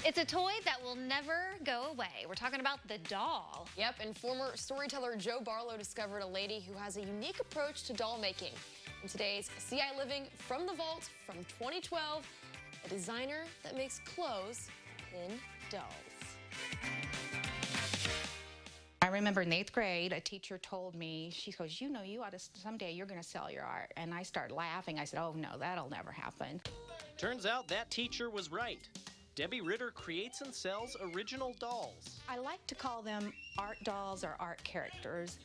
It's a toy that will never go away. We're talking about the doll. Yep, and former storyteller Joe Barlow discovered a lady who has a unique approach to doll making. In today's ciLiving from the Vault from 2012, a designer that makes clothes in dolls. I remember in 8th grade, a teacher told me, she goes, you know, you ought to, someday you're going to sell your art. And I started laughing. I said, oh, no, that'll never happen. Turns out that teacher was right. Debbie Ritter creates and sells original dolls. I like to call them art dolls or art characters.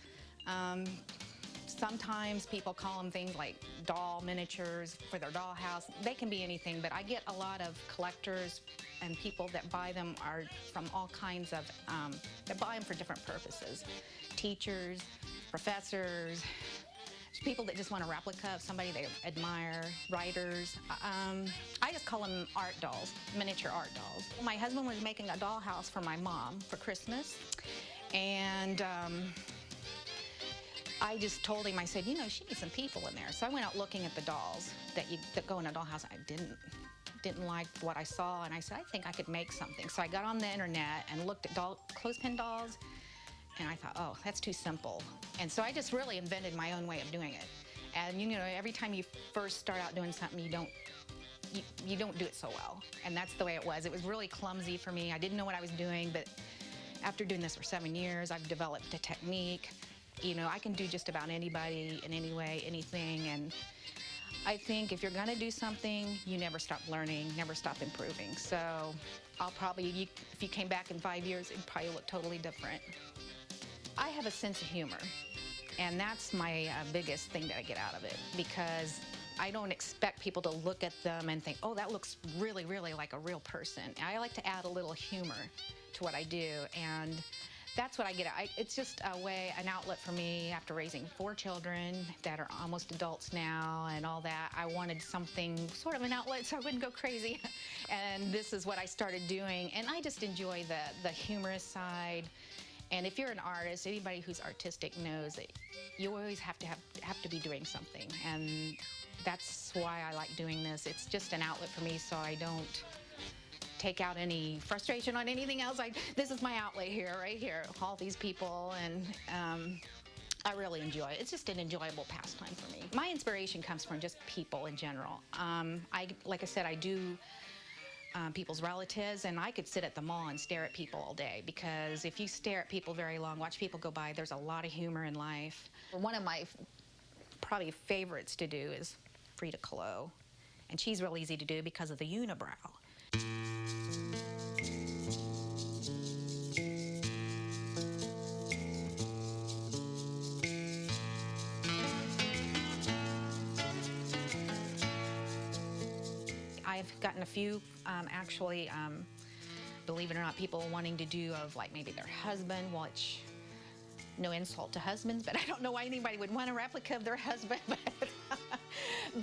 Sometimes people call them things like doll miniatures for their dollhouse. They can be anything, but I get a lot of collectors and people that buy them are from all kinds of, that buy them for different purposes. Teachers, professors, people that just want a replica of somebody they admire, writers. I just call them art dolls, miniature art dolls. My husband was making a dollhouse for my mom for Christmas, and I just told him, I said, you know, she needs some people in there. So I went out looking at the dolls that go in a dollhouse. I didn't like what I saw, and I said, I think I could make something. So I got on the internet and looked at clothespin dolls, and I thought, oh, that's too simple. And so I just really invented my own way of doing it. And you know, every time you first start out doing something, you don't do it so well. And that's the way it was. It was really clumsy for me. I didn't know what I was doing, but after doing this for 7 years, I've developed a technique. You know, I can do just about anybody in any way, anything. And I think if you're gonna do something, you never stop learning, never stop improving. So I'll probably, if you came back in 5 years, it'd probably look totally different. I have a sense of humor, and that's my biggest thing that I get out of it, because I don't expect people to look at them and think, oh, that looks really, really like a real person. I like to add a little humor to what I do, and that's what I get. It's just a way, an outlet for me after raising 4 children that are almost adults now and all that. I wanted something, sort of an outlet so I wouldn't go crazy. And this is what I started doing, and I just enjoy the humorous side. And if you're an artist, anybody who's artistic knows that you always have to be doing something. And that's why I like doing this. It's just an outlet for me, so I don't take out any frustration on anything else. This is my outlet here, right here, all these people, and I really enjoy it. It's just an enjoyable pastime for me. My inspiration comes from just people in general. Like I said, I do people's relatives, and I could sit at the mall and stare at people all day, because if you stare at people very long, watch people go by, there's a lot of humor in life. One of my probably favorites to do is Frida Kahlo, and she's real easy to do because of the unibrow. I've gotten a few, actually, believe it or not, people wanting to do of like maybe their husband, which, no insult to husbands, but I don't know why anybody would want a replica of their husband.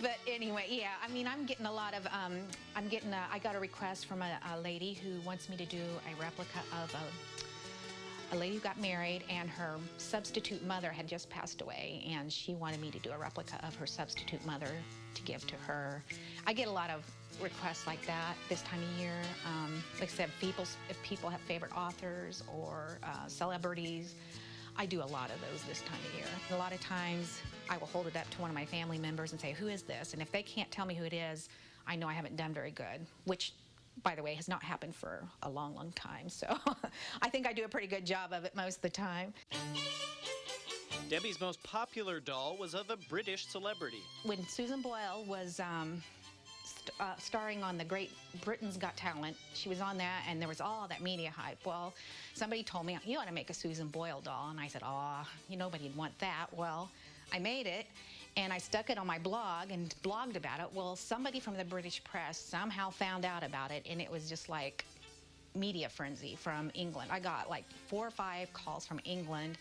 But anyway, yeah, I mean, I'm getting a lot of, I got a request from a lady who wants me to do a replica of a lady who got married, and her substitute mother had just passed away, and she wanted me to do a replica of her substitute mother to give to her. I get a lot of requests like that this time of year. Like I said, if people have favorite authors or celebrities, I do a lot of those this time of year. A lot of times I will hold it up to one of my family members and say, who is this? And if they can't tell me who it is, I know I haven't done very good, which, by the way, has not happened for a long, long time. So I think I do a pretty good job of it most of the time. Debbie's most popular doll was of a British celebrity. When Susan Boyle was starring on the Great Britain's Got Talent, she was on that, and there was all that media hype. Well, somebody told me, you ought to make a Susan Boyle doll, and I said, oh, nobody'd want that. Well, I made it, and I stuck it on my blog and blogged about it. Well, somebody from the British press somehow found out about it, and it was just like media frenzy from England. I got like 4 or 5 calls from England,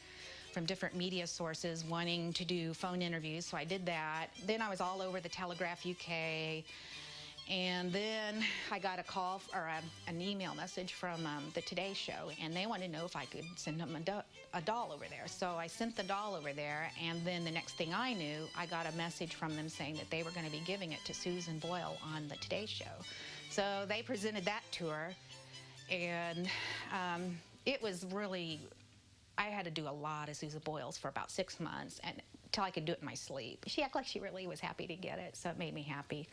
from different media sources wanting to do phone interviews, so I did that. Then I was all over the Telegraph UK, and then I got a call, or an email message from the Today Show, and they wanted to know if I could send them a doll over there. So I sent the doll over there, and then the next thing I knew, I got a message from them saying that they were going to be giving it to Susan Boyle on the Today Show. So they presented that to her, And it was really, I had to do a lot of Susan Boyles for about 6 months and until I could do it in my sleep. She acted like she really was happy to get it, so it made me happy.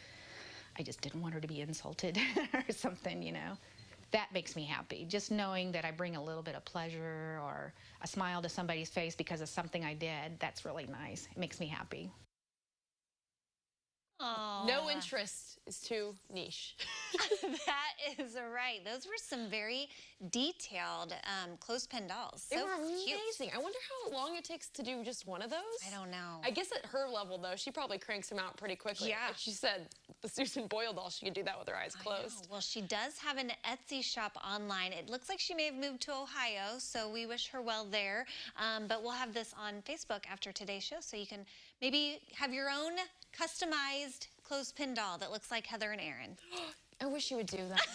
I just didn't want her to be insulted or something, you know. That makes me happy. Just knowing that I bring a little bit of pleasure or a smile to somebody's face because of something I did, that's really nice. It makes me happy. Oh, No interest is too niche. that is right. Those were some very detailed clothespin dolls. They So were cute. amazing. I wonder how long it takes to do just one of those. I don't know. I guess at her level, though, she probably cranks them out pretty quickly. Yeah. Like she said, the Susan Boyle doll, she could do that with her eyes closed. Well, she does have an Etsy shop online. It looks like she may have moved to Ohio, so we wish her well there. But we'll have this on Facebook after today's show, so you can maybe have your own customized clothespin doll that looks like Heather and Aaron. I wish you would do that.